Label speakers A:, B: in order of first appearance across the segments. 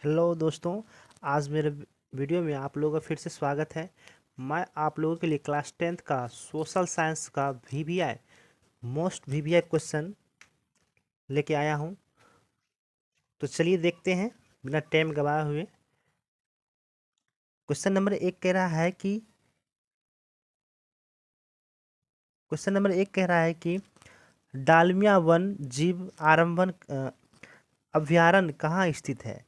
A: Hello दोस्तों। आज मेरे वीडियो में आप लोगों का फिर से स्वागत है। मैं आप लोगों के लिए क्लास 10th का सोशल साइंस का वीवीआई मोस्ट वीवीआई क्वेश्चन लेके आया हूं। तो चलिए देखते हैं बिना टाइम गवाए हुए। क्वेश्चन नंबर एक कह रहा है कि डालमिया वन जीव आरंभन अभ्यारण्य कहाँ स्थित है।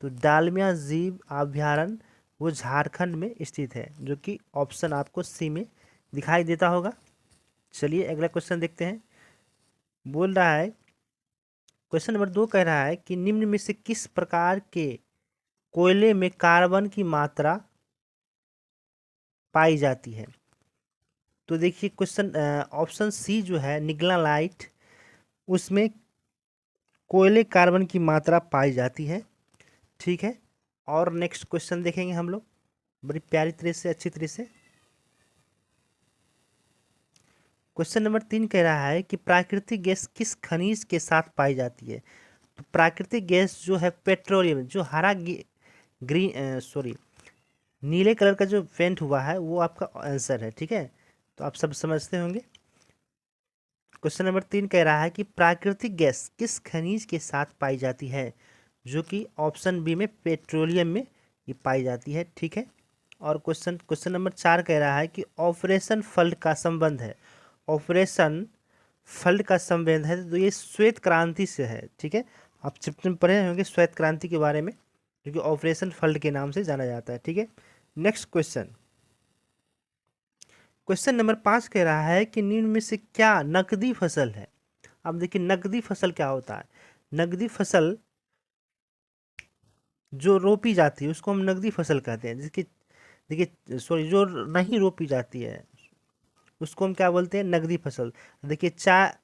A: तो डालमिया जीव अभ्यारण्य वो झारखंड में स्थित है, जो कि ऑप्शन आपको सी में दिखाई देता होगा। चलिए अगला क्वेश्चन देखते हैं। बोल रहा है, क्वेश्चन नंबर 2 कह रहा है कि निम्न में से किस प्रकार के कोयले में कार्बन की मात्रा पाई जाती है। तो देखिए क्वेश्चन ऑप्शन सी जो है निगला लाइट, उसमें कोयले कार्बन की मात्रा पाई जाती है। ठीक है। और नेक्स्ट क्वेश्चन देखेंगे हम लोग बड़ी प्यारी तरह से, अच्छी तरह से। क्वेश्चन नंबर 3 कह रहा है कि प्राकृतिक गैस किस खनिज के साथ पाई जाती है। तो प्राकृतिक गैस जो है पेट्रोलियम, जो हरा ग्रीन सॉरी नीले कलर का जो पेंट हुआ है वो आपका आंसर है। ठीक है, तो आप सब समझते होंगे। क्वेश्चन नंबर 3 कह रहा है कि प्राकृतिक गैस किस खनिज के साथ पाई जाती है, जो कि ऑप्शन बी में पेट्रोलियम में ये पाई जाती है। ठीक है। और क्वेश्चन नंबर 4 कह रहा है कि ऑपरेशन फ्लड का संबंध है। ऑपरेशन फ्लड का संबंध है तो ये श्वेत क्रांति से है। ठीक है, आप चैप्टर में पढ़े होंगे श्वेत क्रांति के बारे में, जो कि ऑपरेशन फ्लड के नाम से जाना जाता है। ठीक है। नेक्स्ट क्वेश्चन नंबर 5 कह रहा है कि निम्न में से क्या नकदी फसल है। अब देखिए नकदी फसल क्या होता है। नकदी फसल जो रोपी जाती है उसको हम नकदी फसल कहते हैं। जिसकी देखिए सॉरी जो नहीं रोपी जाती है उसको हम क्या बोलते हैं, नकदी फसल। देखिए चाय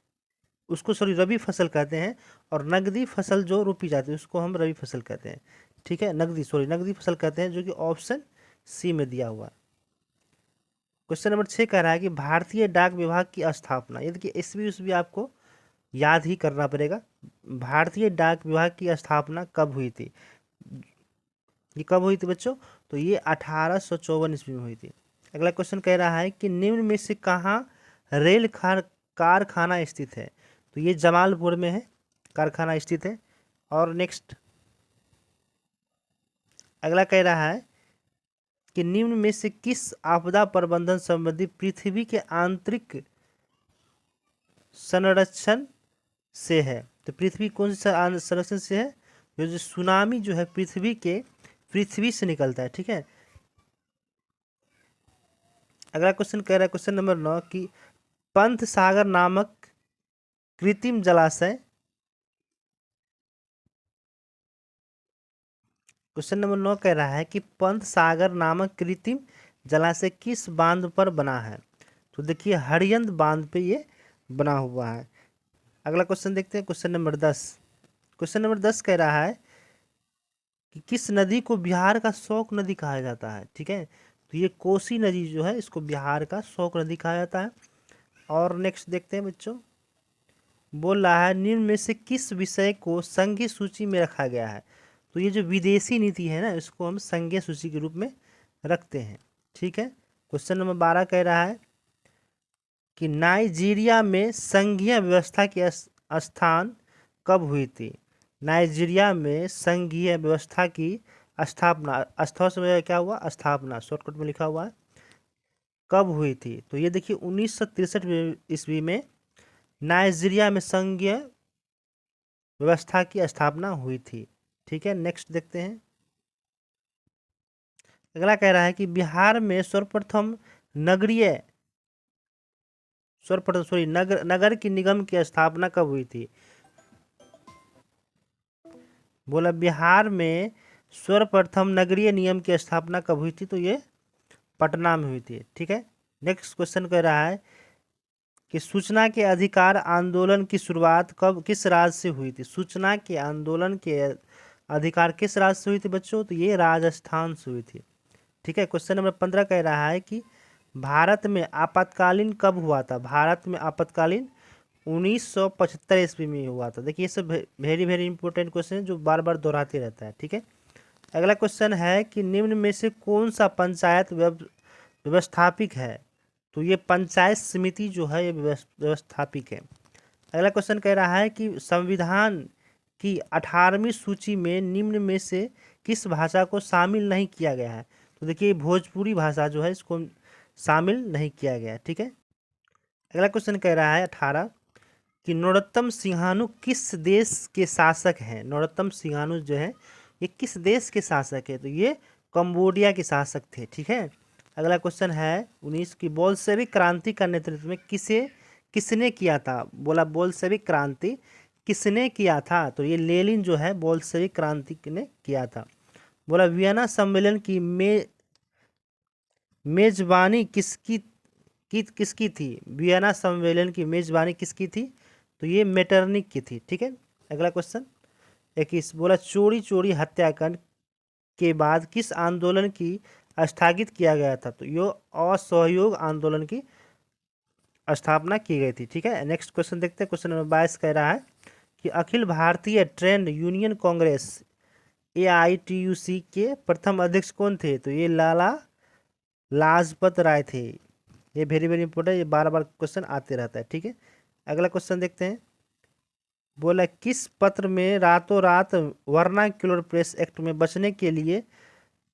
A: उसको सॉरी रबी फसल कहते हैं, और नकदी फसल जो रोपी जाती है उसको हम रबी फसल कहते हैं। ठीक है, नकदी फसल कहते हैं, जो कि ऑप्शन सी में दिया हुआ है। क्वेश्चन नंबर 6 कह रहा है कि भारतीय डाक विभाग की स्थापना, ये देखिए ईस्वी उसवी आपको याद ही करना पड़ेगा। भारतीय डाक विभाग की स्थापना कब हुई थी। ये कब हुई थी बच्चों, तो ये 1854 ईस्वी में हुई थी। अगला क्वेश्चन कह रहा है कि निम्न में से कहाँ कारखाना स्थित है। तो ये जमालपुर में है, कारखाना स्थित है। और नेक्स्ट अगला कह रहा है कि निम्न में से किस आपदा प्रबंधन संबंधी पृथ्वी के आंतरिक संरक्षण से है। तो पृथ्वी कौन सा संरक्षण से है, जो सुनामी जो है पृथ्वी से निकलता है। ठीक है। अगला क्वेश्चन कह रहा है क्वेश्चन नंबर 9 कि पंथ सागर नामक कृत्रिम जलाशय, क्वेश्चन नंबर 9 कह रहा है कि पंथ सागर नामक कृत्रिम जलाशय किस बांध पर बना है। तो देखिए हरियंद बांध पे ये बना हुआ है। अगला क्वेश्चन देखते हैं क्वेश्चन नंबर 10। क्वेश्चन नंबर 10 कह रहा है कि किस नदी को बिहार का शोक नदी कहा जाता है। ठीक है, तो ये कोसी नदी जो है इसको बिहार का शोक नदी कहा जाता है। और नेक्स्ट देखते हैं बच्चों। बोल रहा है निम्न में से किस विषय को संघीय सूची में रखा गया है। तो ये जो विदेशी नीति है ना, इसको हम संघीय सूची के रूप में रखते हैं। ठीक है। क्वेश्चन नंबर 12 कह रहा है कि नाइजीरिया में संघीय व्यवस्था की स्थान कब हुई थी। नाइजीरिया में संघीय व्यवस्था की स्थापना, स्थल से क्या हुआ, स्थापना शॉर्टकट में लिखा हुआ है, कब हुई थी। तो ये देखिए 1963 ईस्वी में नाइजीरिया में संघीय व्यवस्था की स्थापना हुई थी। ठीक है। नेक्स्ट देखते हैं। अगला कह रहा है कि बिहार में नगर की निगम की स्थापना कब हुई थी। बोला बिहार में सर्वप्रथम नगरीय निगम की स्थापना कब हुई थी, तो ये पटना में हुई थी। ठीक है। नेक्स्ट क्वेश्चन कह रहा है कि सूचना के अधिकार आंदोलन की शुरुआत किस राज्य से हुई थी। सूचना के आंदोलन के अधिकार किस राज्य से हुई थी बच्चों, तो ये राजस्थान से हुई थी। ठीक है। क्वेश्चन नंबर 15 कह रहा है कि भारत में आपातकालीन कब हुआ था। भारत में आपातकालीन 1975 ईस्वी में हुआ था। देखिए ये सब वेरी वेरी इंपॉर्टेंट क्वेश्चन है जो बार बार दोहराते रहता है। ठीक है। अगला क्वेश्चन है कि निम्न में से कौन सा पंचायत व्यवस्थापिक है? तो ये पंचायत समिति जो है ये व्यवस्थापिक है। अगला क्वेश्चन कह रहा है कि संविधान की 18वीं सूची में निम्न में से किस भाषा को शामिल नहीं किया गया है? तो देखिए भोजपुरी भाषा जो है इसको शामिल नहीं किया गया है। ठीक है। अगला क्वेश्चन कह रहा है 18 कि नरोत्तम सिंहानु किस देश के शासक हैं? नरोत्तम सिंहानु जो है ये किस देश के शासक है? तो ये कंबोडिया के शासक थे। ठीक है। अगला क्वेश्चन है 19 की बोल्शेविक क्रांति का नेतृत्व में किसने किया था? बोला बोल्शेविक क्रांति किसने किया था? तो ये लेनिन जो है बोल्शेविक क्रांति ने किया था। बोला वियना सम्मेलन की मेजबानी किसकी थी? वियना सम्मेलन की मेजबानी किसकी थी? तो ये मेटरनिक की थी। ठीक है। अगला क्वेश्चन 21 बोला चोरी चोरी हत्याकांड के बाद किस आंदोलन की स्थगित किया गया था? तो ये असहयोग आंदोलन की स्थापना की गई थी। ठीक है। नेक्स्ट क्वेश्चन देखते हैं। क्वेश्चन नंबर 22 कह रहा है कि Akhil Bharatiya trade union Congress AITUC के प्रथम अध्यक्ष कौन थे? तो ये लाला लाजपत राय थे। ये वेरी वेरी इंपॉर्टेंट, ये बार बार क्वेश्चन आते रहता है। ठीक है। अगला क्वेश्चन देखते हैं। बोला किस पत्र में रातों रात वर्नाक्युलर प्रेस एक्ट में बचने के लिए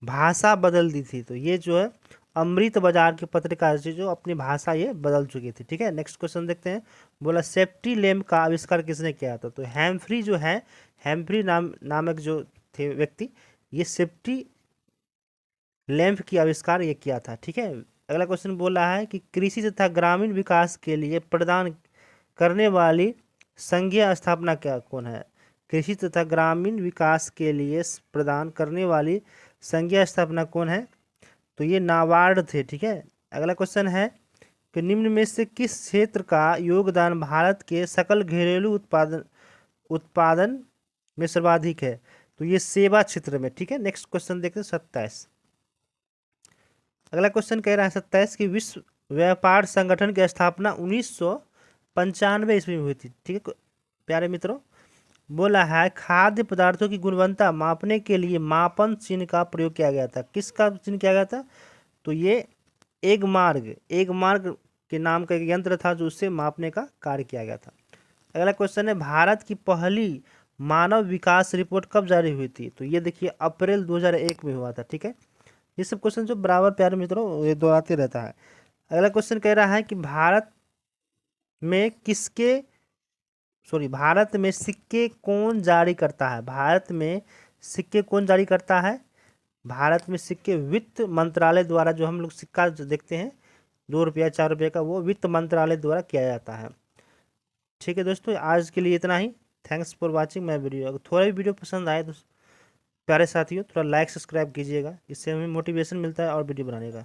A: भाषा बदल दी थी? तो ये जो है अमृत बाजार की पत्रिका से जो अपनी भाषा ये बदल चुकी थी। ठीक है। नेक्स्ट क्वेश्चन देखते हैं। बोला सेफ्टी लैम्प का आविष्कार किसने किया था? तो हैम्फ्री जो है, हैम्फ्री नामक जो थे व्यक्ति, ये सेफ्टी लैम्प की आविष्कार ये किया था। ठीक है। अगला क्वेश्चन बोला है कि कृषि तथा ग्रामीण विकास के लिए प्रदान करने वाली संघीय स्थापना क्या कौन है? कृषि तथा ग्रामीण विकास के लिए प्रदान करने वाली संघीय स्थापना कौन है? तो ये नाबार्ड थे। ठीक है। अगला क्वेश्चन है कि निम्न में से किस क्षेत्र का योगदान भारत के सकल घरेलू उत्पादन में सर्वाधिक है? तो ये सेवा क्षेत्र में। ठीक है। नेक्स्ट क्वेश्चन देखते हैं 27। अगला क्वेश्चन कह रहा है 27 की विश्व व्यापार संगठन की स्थापना 1995 ईस्वी में हुई थी। ठीक है प्यारे मित्रों। बोला है खाद्य पदार्थों की गुणवत्ता मापने के लिए मापन चिन्ह का प्रयोग किया गया था। किसका चिन्ह किया गया था? तो ये एगमार्क के नाम का एक यंत्र था जो उससे मापने का कार्य किया गया था। अगला क्वेश्चन है भारत की पहली मानव विकास रिपोर्ट कब जारी हुई थी? तो ये देखिए अप्रैल 2001 में हुआ था। ठीक है। ये सब क्वेश्चन जो बराबर प्यारे मित्रों ये दोहराते रहता है। अगला क्वेश्चन कह रहा है कि भारत में सिक्के कौन जारी करता है? भारत में सिक्के कौन जारी करता है? भारत में सिक्के वित्त मंत्रालय द्वारा, जो हम लोग सिक्का जो देखते हैं 2 रुपया 4 रुपये का, वो वित्त मंत्रालय द्वारा किया जाता है। ठीक है दोस्तों, आज के लिए इतना ही। Thanks for watching my video. अगर थोड़ा भी वीडियो पसंद आए तो प्यारे साथियों थोड़ा लाइक सब्सक्राइब कीजिएगा, इससे हमें मोटिवेशन मिलता है और वीडियो बनाने का।